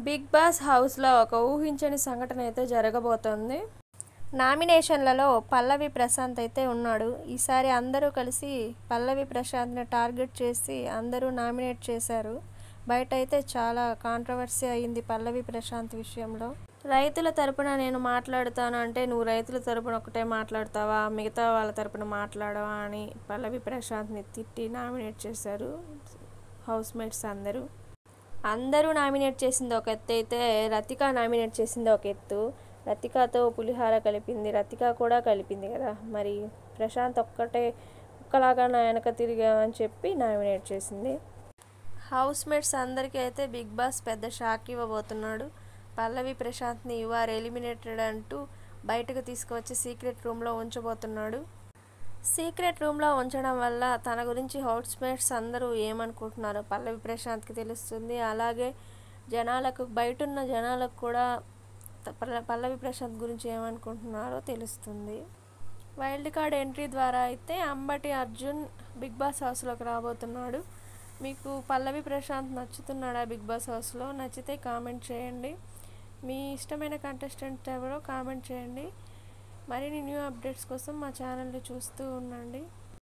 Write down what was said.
Big boss హౌస్లో ఒక ఊహించని సంఘటన అయితే జరగబోతోంది. నామినేషన్లలో పల్లవి ప్రశాంత్ అయితే ఉన్నాడు. ఈసారి అందరూ కలిసి పల్లవి ప్రశాంత్ని టార్గెట్ చేసి అందరూ నామినేట్ చేశారు. బయట అయితే చాలా కాంట్రవర్సీ అయింది పల్లవి ప్రశాంత్ విషయంలో. రైతుల తరపున నేను మాట్లాడుతాను అంటే నువ్వు రైతుల తరపున ఒకటే మాట్లాడతావా, మిగతా వాళ్ళ తరపున మాట్లాడవా అని పల్లవి ప్రశాంత్ని తిట్టి నామినేట్ చేశారు హౌస్మేట్స్ అందరూ. అందరూ నామినేట్ చేసింది ఒక ఎత్తు అయితే రతిక నామినేట్ చేసింది ఒక ఎత్తు. రతికతో పులిహార కలిపింది, రతిక కూడా కలిపింది కదా. మరి ప్రశాంత్ ఒక్కలాగా నా వెనక తిరిగామని చెప్పి నామినేట్ చేసింది. హౌస్మేట్స్ అందరికీ అయితే బిగ్ బాస్ పెద్ద షాక్ ఇవ్వబోతున్నాడు. పల్లవి ప్రశాంత్ని యు ఆర్ ఎలిమినేటెడ్ అంటూ బయటకు తీసుకువచ్చి సీక్రెట్ రూమ్లో ఉంచబోతున్నాడు. సీక్రెట్ రూమ్లో ఉంచడం వల్ల తన గురించి హౌస్మేట్స్ అందరూ ఏమనుకుంటున్నారో పల్లవి ప్రశాంత్కి తెలుస్తుంది. అలాగే బయటున్న జనాలకు కూడా పల్లవి ప్రశాంత్ గురించి ఏమనుకుంటున్నారో తెలుస్తుంది. వైల్డ్ కార్డ్ ఎంట్రీ ద్వారా అయితే అంబటి అర్జున్ బిగ్ బాస్ హౌస్లోకి రాబోతున్నాడు. మీకు పల్లవి ప్రశాంత్ నచ్చుతున్నాడా బిగ్ బాస్ హౌస్లో? నచ్చితే కామెంట్ చేయండి. మీ ఇష్టమైన కంటెస్టెంట్ ఎవరో కామెంట్ చేయండి. మరిన్ని న్యూ అప్డేట్స్ కోసం మా ఛానల్ని చూస్తూ ఉండండి.